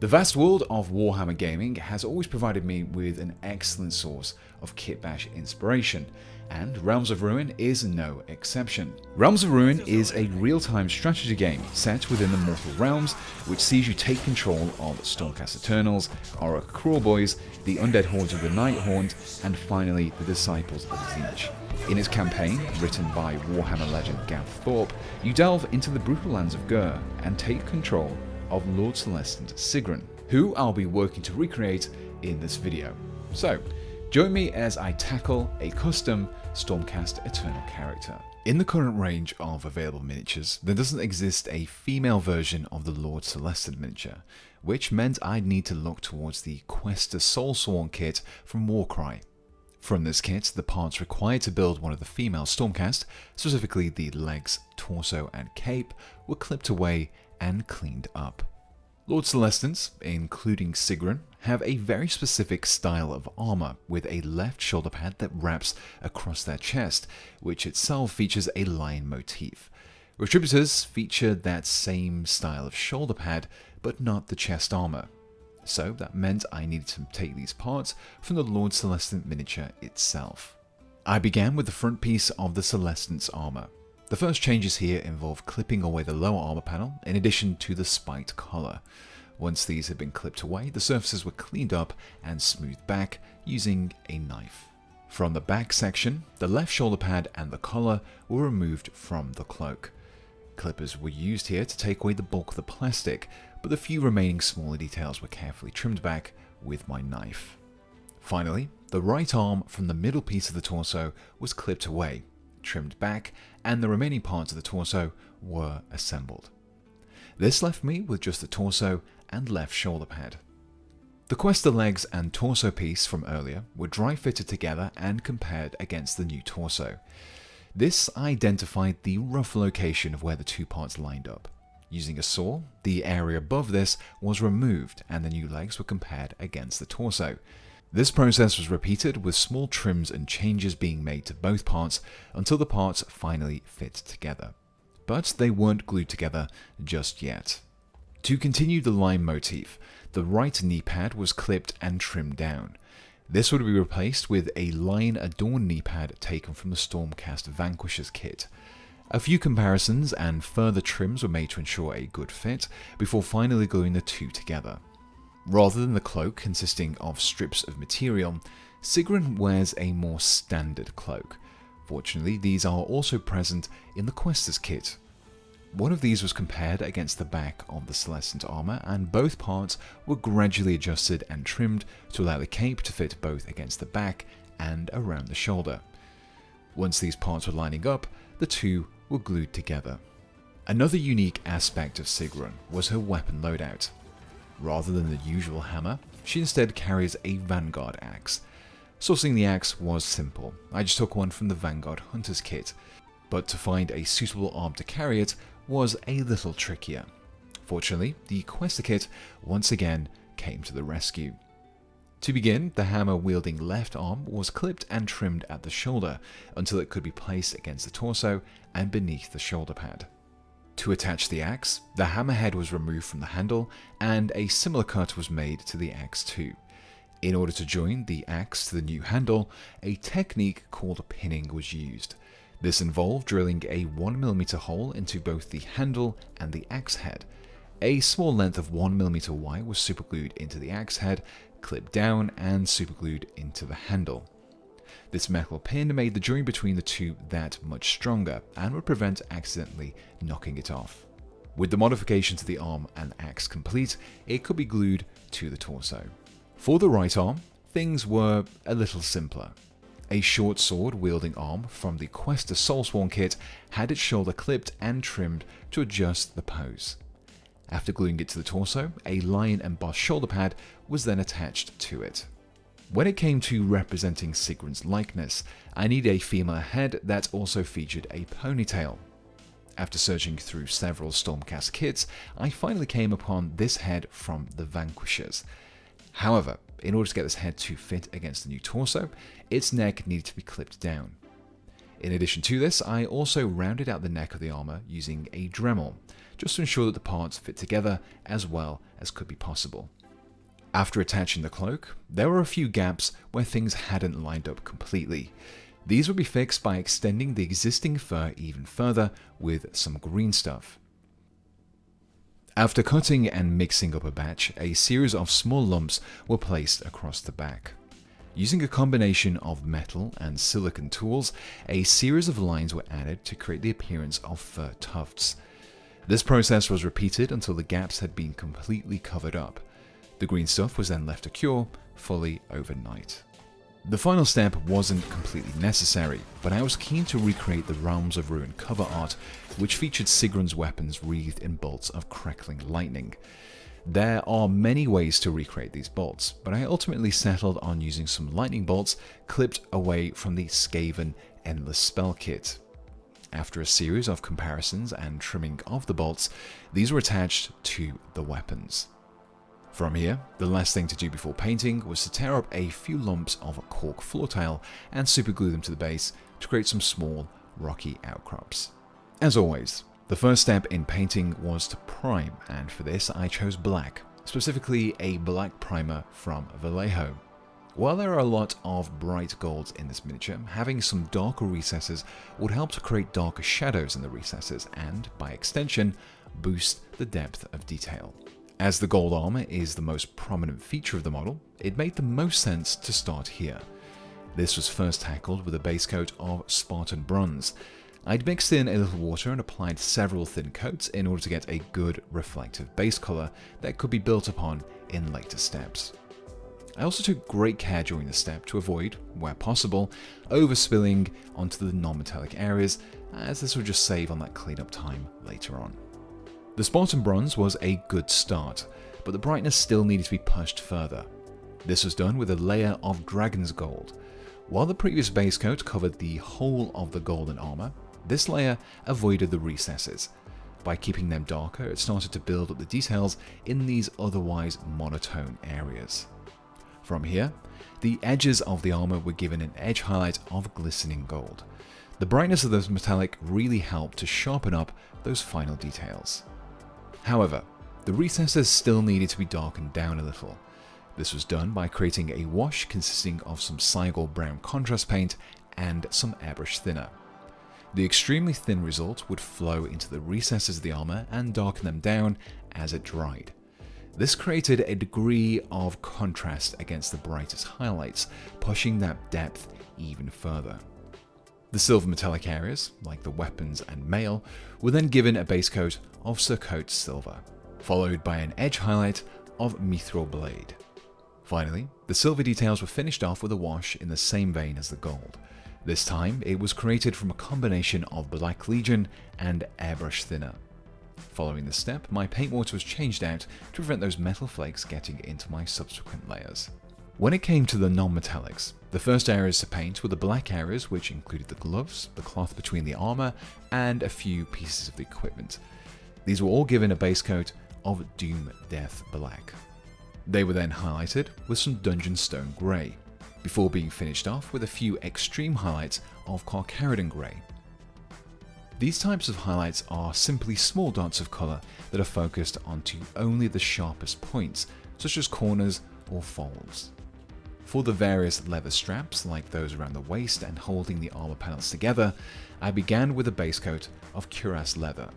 The vast world of Warhammer gaming has always provided me with an excellent source of Kitbash inspiration, and Realms of Ruin is no exception. Realms of Ruin is a real-time strategy game set within the Mortal Realms, which sees you take control of Stormcast Eternals, Auric Crawlboys, the Undead Hordes of the Nighthaunt, and finally the Disciples of Tzeentch. In its campaign, written by Warhammer legend Gav Thorpe, you delve into the brutal lands of Ghur and take control of Lord Celestant Sigrun, who I'll be working to recreate in this video. So, join me as I tackle a custom Stormcast Eternal character. In the current range of available miniatures, there doesn't exist a female version of the Lord Celestant miniature, which meant I'd need to look towards the Questa Soulsworn kit from Warcry. From this kit, the parts required to build one of the female Stormcast, specifically the legs, torso and cape, were clipped away and cleaned up. Lord Celestants, including Sigrun, have a very specific style of armor with a left shoulder pad that wraps across their chest, which itself features a lion motif. Retributors feature that same style of shoulder pad, but not the chest armor. So that meant I needed to take these parts from the Lord Celestant miniature itself. I began with the front piece of the Celestant's armor. The first changes here involve clipping away the lower armor panel in addition to the spiked collar. Once these had been clipped away, the surfaces were cleaned up and smoothed back using a knife. From the back section, the left shoulder pad and the collar were removed from the cloak. Clippers were used here to take away the bulk of the plastic, but the few remaining smaller details were carefully trimmed back with my knife. Finally, the right arm from the middle piece of the torso was clipped away, trimmed back, and the remaining parts of the torso were assembled. This left me with just the torso and left shoulder pad. The Questa legs and torso piece from earlier were dry fitted together and compared against the new torso. This identified the rough location of where the two parts lined up. Using a saw, the area above this was removed and the new legs were compared against the torso. This process was repeated with small trims and changes being made to both parts until the parts finally fit together. But they weren't glued together just yet. To continue the line motif, the right knee pad was clipped and trimmed down. This would be replaced with a lion-adorned knee pad taken from the Stormcast Vanquishers kit. A few comparisons and further trims were made to ensure a good fit before finally gluing the two together. Rather than the cloak consisting of strips of material, Sigrun wears a more standard cloak. Fortunately, these are also present in the Questa's kit. One of these was compared against the back of the Celestant armor, and both parts were gradually adjusted and trimmed to allow the cape to fit both against the back and around the shoulder. Once these parts were lining up, the two were glued together. Another unique aspect of Sigrun was her weapon loadout. Rather than the usual hammer, she instead carries a Vanguard axe. Sourcing the axe was simple. I just took one from the Vanguard Hunter's kit, but to find a suitable arm to carry it was a little trickier. Fortunately, the Questa kit once again came to the rescue. To begin, the hammer-wielding left arm was clipped and trimmed at the shoulder until it could be placed against the torso and beneath the shoulder pad. To attach the axe, the hammerhead was removed from the handle and a similar cut was made to the axe too. In order to join the axe to the new handle, a technique called pinning was used. This involved drilling a 1mm hole into both the handle and the axe head. A small length of 1mm wire was superglued into the axe head, clipped down and superglued into the handle. This metal pin made the joint between the two that much stronger and would prevent accidentally knocking it off. With the modification to the arm and axe complete, it could be glued to the torso. For the right arm, things were a little simpler. A short sword-wielding arm from the Questa Soulsworn kit had its shoulder clipped and trimmed to adjust the pose. After gluing it to the torso, a lion embossed shoulder pad was then attached to it. When it came to representing Sigrun's likeness, I needed a female head that also featured a ponytail. After searching through several Stormcast kits, I finally came upon this head from the Vanquishers. However, in order to get this head to fit against the new torso, its neck needed to be clipped down. In addition to this, I also rounded out the neck of the armor using a Dremel. just to ensure that the parts fit together as well as could be possible. After attaching the cloak, there were a few gaps where things hadn't lined up completely. These would be fixed by extending the existing fur even further with some green stuff. After cutting and mixing up a batch, a series of small lumps were placed across the back. Using a combination of metal and silicon tools, a series of lines were added to create the appearance of fur tufts. This process was repeated until the gaps had been completely covered up. The green stuff was then left to cure fully overnight. The final step wasn't completely necessary, but I was keen to recreate the Realms of Ruin cover art, which featured Sigrun's weapons wreathed in bolts of crackling lightning. There are many ways to recreate these bolts, but I ultimately settled on using some lightning bolts clipped away from the Skaven Endless Spell Kit. After a series of comparisons and trimming of the bolts, these were attached to the weapons. From here, the last thing to do before painting was to tear up a few lumps of cork floor tile and superglue them to the base to create some small rocky outcrops. As always, the first step in painting was to prime, and for this I chose black, specifically a black primer from Vallejo. While there are a lot of bright golds in this miniature, having some darker recesses would help to create darker shadows in the recesses and, by extension, boost the depth of detail. As the gold armor is the most prominent feature of the model, it made the most sense to start here. This was first tackled with a base coat of Spartan Bronze. I'd mixed in a little water and applied several thin coats in order to get a good reflective base color that could be built upon in later steps. I also took great care during this step to avoid, where possible, overspilling onto the non-metallic areas, as this would just save on that cleanup time later on. The Spartan Bronze was a good start, but the brightness still needed to be pushed further. This was done with a layer of Dragon's Gold. While the previous base coat covered the whole of the golden armor, this layer avoided the recesses. By keeping them darker, it started to build up the details in these otherwise monotone areas. From here, the edges of the armor were given an edge highlight of Glistening Gold. The brightness of this metallic really helped to sharpen up those final details. However, the recesses still needed to be darkened down a little. This was done by creating a wash consisting of some Cygor Brown contrast paint and some airbrush thinner. The extremely thin result would flow into the recesses of the armor and darken them down as it dried. This created a degree of contrast against the brightest highlights, pushing that depth even further. The silver metallic areas, like the weapons and mail, were then given a base coat of Surcoat Silver, followed by an edge highlight of Mythril Blade. Finally, the silver details were finished off with a wash in the same vein as the gold. This time, it was created from a combination of Black Legion and airbrush thinner. Following this step, my paint water was changed out to prevent those metal flakes getting into my subsequent layers. When it came to the non-metallics, the first areas to paint were the black areas, which included the gloves, the cloth between the armor, and a few pieces of the equipment. These were all given a base coat of Doom Death Black. They were then highlighted with some Dungeon Stone Grey, before being finished off with a few extreme highlights of Carcharodon Grey. These types of highlights are simply small dots of colour that are focused onto only the sharpest points, such as corners or folds. For the various leather straps, like those around the waist and holding the armor panels together, I began with a base coat of Cuirass Leather.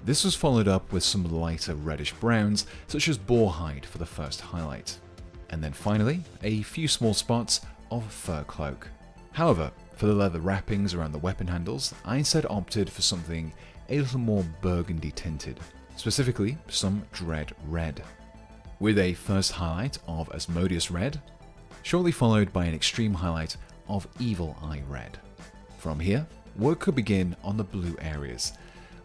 This was followed up with some lighter reddish browns, such as Boar Hide for the first highlight. And then finally, a few small spots of Fur Cloak. However, for the leather wrappings around the weapon handles, I instead opted for something a little more burgundy tinted, specifically some Dread Red, with a first highlight of Asmodeus Red, shortly followed by an extreme highlight of Evil Eye Red. From here, work could begin on the blue areas.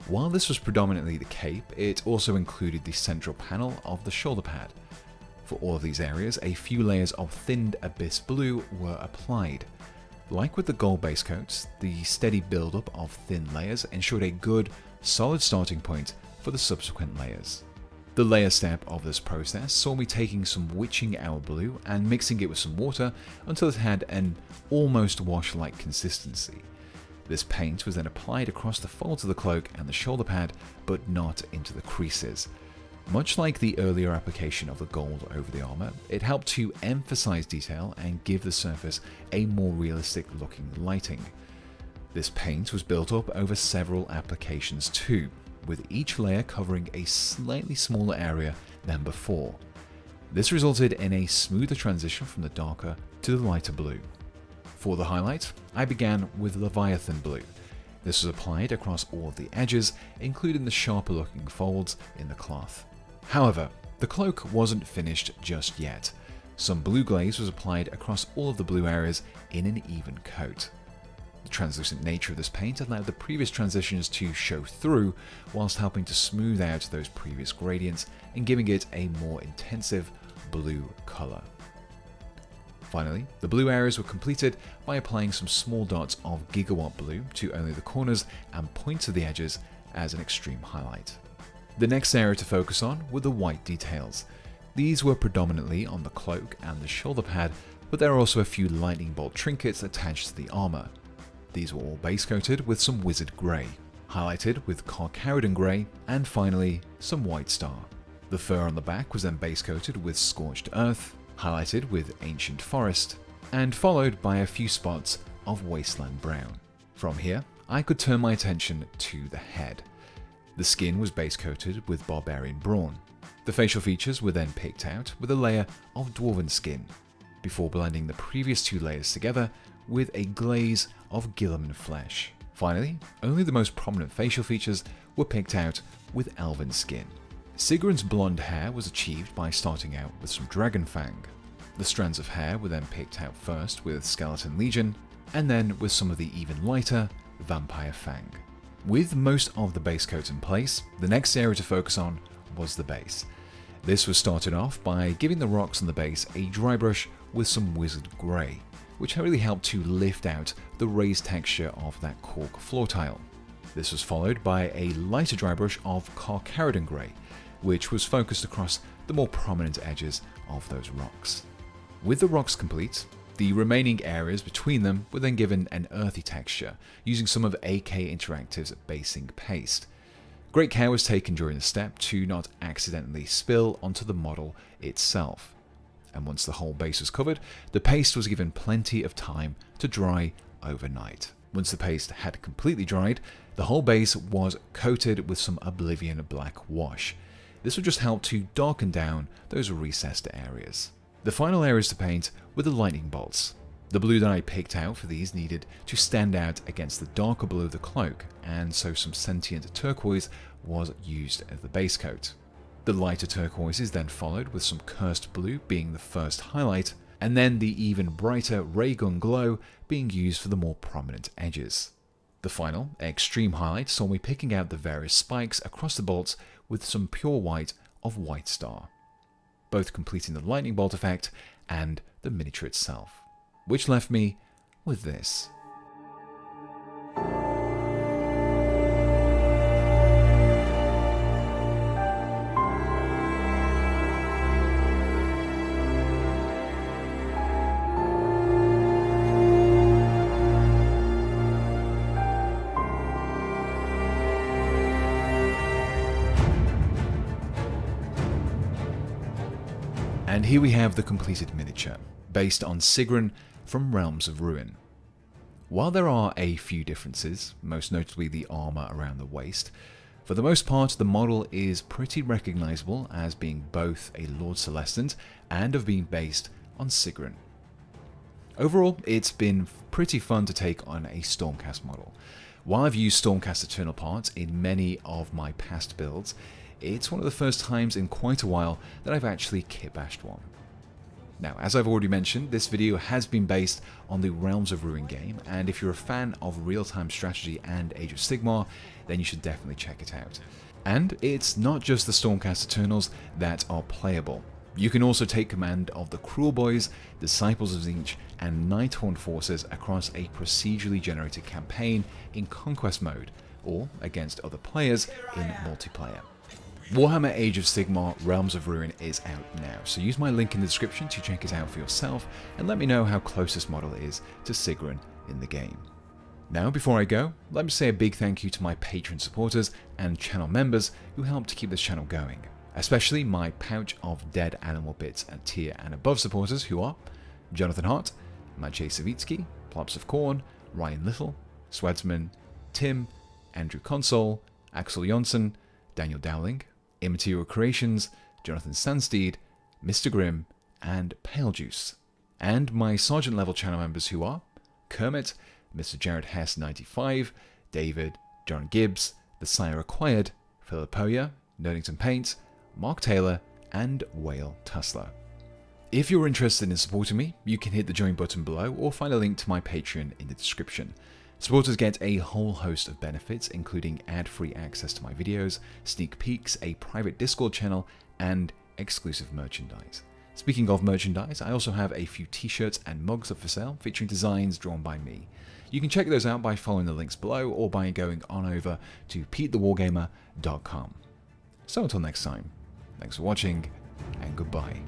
While this was predominantly the cape, it also included the central panel of the shoulder pad. For all of these areas, a few layers of thinned Abyss Blue were applied. Like with the gold base coats, the steady build-up of thin layers ensured a good, solid starting point for the subsequent layers. The layer step of this process saw me taking some Witching Hour Blue and mixing it with some water until it had an almost wash-like consistency. This paint was then applied across the folds of the cloak and the shoulder pad, but not into the creases. Much like the earlier application of the gold over the armor, it helped to emphasize detail and give the surface a more realistic looking lighting. This paint was built up over several applications too, with each layer covering a slightly smaller area than before. This resulted in a smoother transition from the darker to the lighter blue. For the highlight, I began with Leviathan Blue. This was applied across all of the edges, including the sharper looking folds in the cloth. However, the cloak wasn't finished just yet. Some blue glaze was applied across all of the blue areas in an even coat. The translucent nature of this paint allowed the previous transitions to show through, whilst helping to smooth out those previous gradients and giving it a more intensive blue colour. Finally, the blue areas were completed by applying some small dots of Gigawatt Blue to only the corners and points of the edges as an extreme highlight. The next area to focus on were the white details. These were predominantly on the cloak and the shoulder pad, but there are also a few lightning bolt trinkets attached to the armor. These were all base coated with some wizard grey, highlighted with Carcharodon Grey, and finally some white star. The fur on the back was then base coated with Scorched Earth, highlighted with Ancient Forest, and followed by a few spots of Wasteland Brown. From here, I could turn my attention to the head. The skin was base coated with Barbarian Brawn. The facial features were then picked out with a layer of Dwarven Skin, before blending the previous two layers together with a glaze of Guilliman Flesh. Finally, only the most prominent facial features were picked out with Elven Skin. Sigrun's blonde hair was achieved by starting out with some Dragon Fang. The strands of hair were then picked out first with Skeleton Legion, and then with some of the even lighter Vampire Fang. With most of the base coat in place, the next area to focus on was the base. This was started off by giving the rocks on the base a dry brush with some Wizard Grey, which really helped to lift out the raised texture of that cork floor tile. This was followed by a lighter dry brush of Carcharodon Grey, which was focused across the more prominent edges of those rocks. With the rocks complete, the remaining areas between them were then given an earthy texture, using some of AK Interactive's basing paste. Great care was taken during the step to not accidentally spill onto the model itself. And once the whole base was covered, the paste was given plenty of time to dry overnight. Once the paste had completely dried, the whole base was coated with some Oblivion black wash. This would just help to darken down those recessed areas. The final areas to paint were the lightning bolts. The blue that I picked out for these needed to stand out against the darker blue of the cloak, and so some Sentient Turquoise was used as the base coat. The lighter turquoise is then followed with some Cursed Blue being the first highlight, and then the even brighter Raygun Glow being used for the more prominent edges. The final, extreme highlight saw me picking out the various spikes across the bolts with some pure white of White Star, both completing the lightning bolt effect and the miniature itself, which left me with this. And here we have the completed miniature, based on Sigrun from Realms of Ruin. While there are a few differences, most notably the armor around the waist, for the most part the model is pretty recognizable as being both a Lord Celestant and of being based on Sigrun. Overall, it's been pretty fun to take on a Stormcast model. While I've used Stormcast Eternal parts in many of my past builds, it's one of the first times in quite a while that I've actually kitbashed one. Now, as I've already mentioned, this video has been based on the Realms of Ruin game, and if you're a fan of real-time strategy and Age of Sigmar, then you should definitely check it out. And it's not just the Stormcast Eternals that are playable. You can also take command of the Cruel Boys, Disciples of Tzeentch, and Nighthorn forces across a procedurally generated campaign in Conquest mode, or against other players in multiplayer. Warhammer Age of Sigmar Realms of Ruin is out now, so use my link in the description to check it out for yourself and let me know how close this model is to Sigrun in the game. Now, before I go, let me say a big thank you to my Patreon supporters and channel members who help to keep this channel going. Especially my Pouch of Dead Animal Bits and tier and above supporters who are Jonathan Hart, Maciej Savitsky, Plops of Corn, Ryan Little, Swedsman, Tim, Andrew Console, Axel Jonsson, Daniel Dowling, Immaterial Creations, Jonathan Sandsteed, Mr. Grimm, and Pale Juice. And my Sergeant level channel members who are Kermit, Mr. Jared Hess 95, David, John Gibbs, The Sire Acquired, Philippoia, Nerdington Paint, Mark Taylor, and Whale Tussler. If you're interested in supporting me, you can hit the join button below or find a link to my Patreon in the description. Supporters get a whole host of benefits, including ad-free access to my videos, sneak peeks, a private Discord channel, and exclusive merchandise. Speaking of merchandise, I also have a few t-shirts and mugs up for sale featuring designs drawn by me. You can check those out by following the links below or by going on over to petethewargamer.com. So until next time, thanks for watching and goodbye.